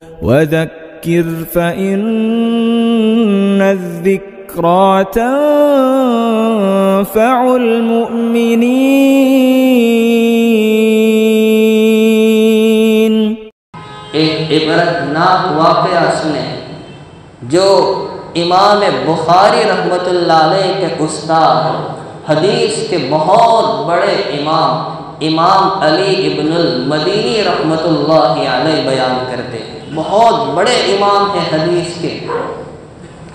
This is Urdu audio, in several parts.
وذكر فإن الذكرى تنفع المؤمنين۔ ایک عبرتناک واقعہ سنیں جو امام بخاری رحمۃ اللہ علیہ کے استاد، حدیث کے بہت بڑے امام علی ابن المدینی رحمۃ اللہ علیہ بیان کرتے ہیں۔ بہت بڑے امام ہیں حدیث کے۔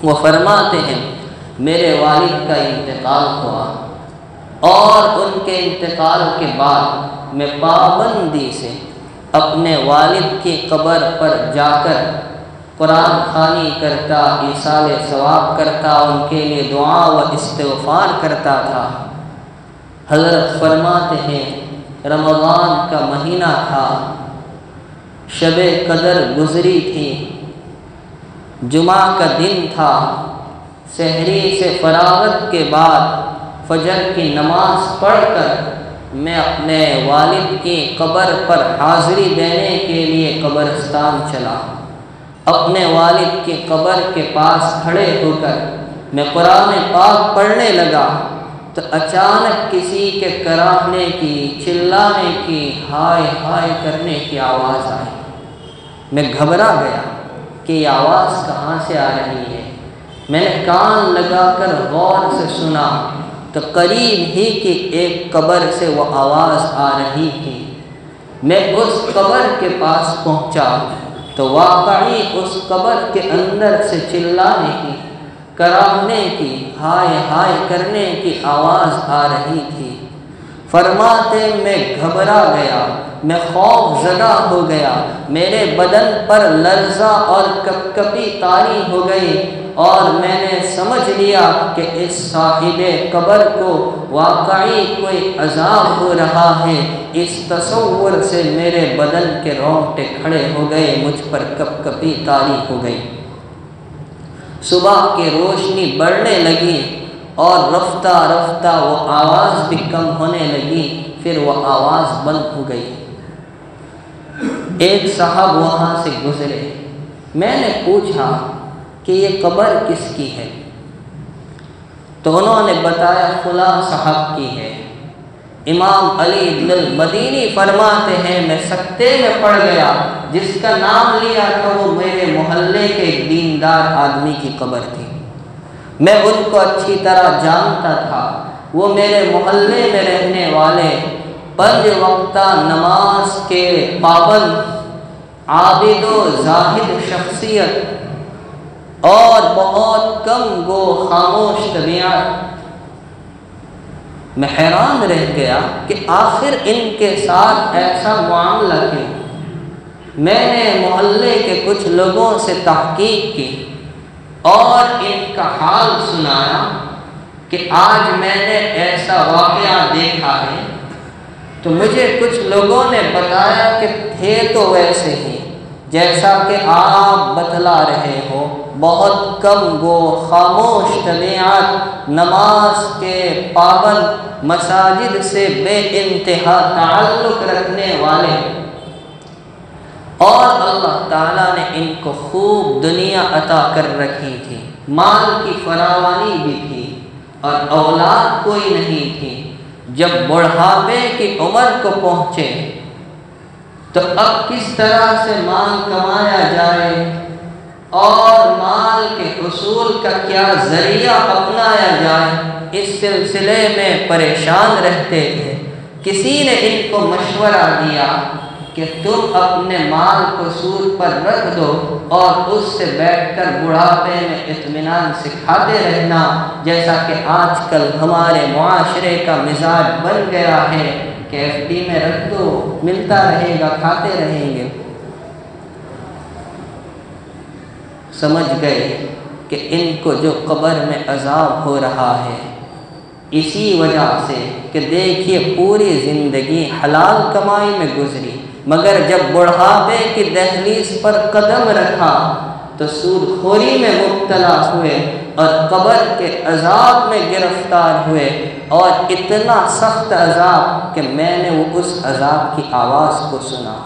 وہ فرماتے ہیں میرے والد کا انتقال ہوا اور ان کے انتقال کے بعد میں پابندی سے اپنے والد کی قبر پر جا کر قرآن خوانی کرتا، ایصال ثواب کرتا، ان کے لیے دعا و استغفار کرتا تھا۔ حضرت فرماتے ہیں رمضان کا مہینہ تھا، شب قدر گزری تھی، جمعہ کا دن تھا، سحری سے فراغت کے بعد فجر کی نماز پڑھ کر میں اپنے والد کی قبر پر حاضری دینے کے لیے قبرستان چلا۔ اپنے والد کی قبر کے پاس کھڑے ہو کر میں قرآن پاک پڑھنے لگا تو اچانک کسی کے کراہنے کی، چلانے کی، ہائے ہائے کرنے کی آواز آئی۔ میں گھبرا گیا کہ یہ آواز کہاں سے آ رہی ہے۔ میں نے کان لگا کر غور سے سنا تو قریب ہی کی ایک قبر سے وہ آواز آ رہی تھی۔ میں اس قبر کے پاس پہنچا تو واقعی اس قبر کے اندر سے چلانے کی، کراہنے کی، ہائے ہائے کرنے کی آواز آ رہی تھی۔ فرماتے میں گھبرا گیا، میں خوف زدہ ہو گیا، میرے بدن پر لرزہ اور کپکپی طاری ہو گئی اور میں نے سمجھ لیا کہ اس صاحب قبر کو واقعی کوئی عذاب ہو رہا ہے۔ اس تصور سے میرے بدن کے رونگٹے کھڑے ہو گئے، مجھ پر کپکپی طاری ہو گئی۔ صبح کی روشنی بڑھنے لگی اور رفتہ رفتہ وہ آواز بھی کم ہونے لگی، پھر وہ آواز بند ہو گئی۔ ایک صاحب وہاں سے گزرے، میں نے پوچھا کہ یہ قبر کس کی ہے؟ تو انہوں نے بتایا فلاں صاحب کی ہے۔ امام علی ابن المدینی فرماتے ہیں میں سکتے میں پڑ گیا، جس کا نام لیا تو وہ میرے محلے کے ایک دیندار آدمی کی قبر تھی۔ میں ان کو اچھی طرح جانتا تھا، وہ میرے محلے میں رہنے والے، 5 وقتہ نماز کے پابند، عابد و زاہد شخصیت اور بہت کم گو خاموش طبیعت۔ میں حیران رہ گیا کہ آخر ان کے ساتھ ایسا معاملہ کیوں؟ میں نے محلے کے کچھ لوگوں سے تحقیق کی اور ان کا حال سنایا کہ آج میں نے ایسا واقعہ دیکھا ہے۔ تو مجھے کچھ لوگوں نے بتایا کہ تھے تو ویسے ہی جیسا کہ آپ بتلا رہے ہو، بہت کم گو خاموش طبیعت، نماز کے پابند، مساجد سے بے انتہا تعلق رکھنے والے، اور اللہ تعالیٰ نے ان کو خوب دنیا عطا کر رکھی تھی، مال کی فراوانی بھی تھی اور اولاد کوئی نہیں تھی۔ جب بڑھاپے کی عمر کو پہنچے تو اب کس طرح سے مال کمایا جائے اور مال کے حصول کا کیا ذریعہ اپنایا جائے، اس سلسلے میں پریشان رہتے تھے۔ کسی نے ان کو مشورہ دیا کہ تم اپنے مال کو سود پر رکھ دو اور اس سے بیٹھ کر بڑھاپے میں اطمینان سے کھاتے رہنا، جیسا کہ آج کل ہمارے معاشرے کا مزاج بن گیا ہے کہ ایف ڈی میں رکھ دو، ملتا رہے گا، کھاتے رہیں گے۔ سمجھ گئے کہ ان کو جو قبر میں عذاب ہو رہا ہے اسی وجہ سے کہ دیکھیے پوری زندگی حلال کمائی میں گزری، مگر جب بڑھاپے کی دہلیز پر قدم رکھا تو سود خوری میں مبتلا ہوئے اور قبر کے عذاب میں گرفتار ہوئے، اور اتنا سخت عذاب کہ میں نے اس عذاب کی آواز کو سنا۔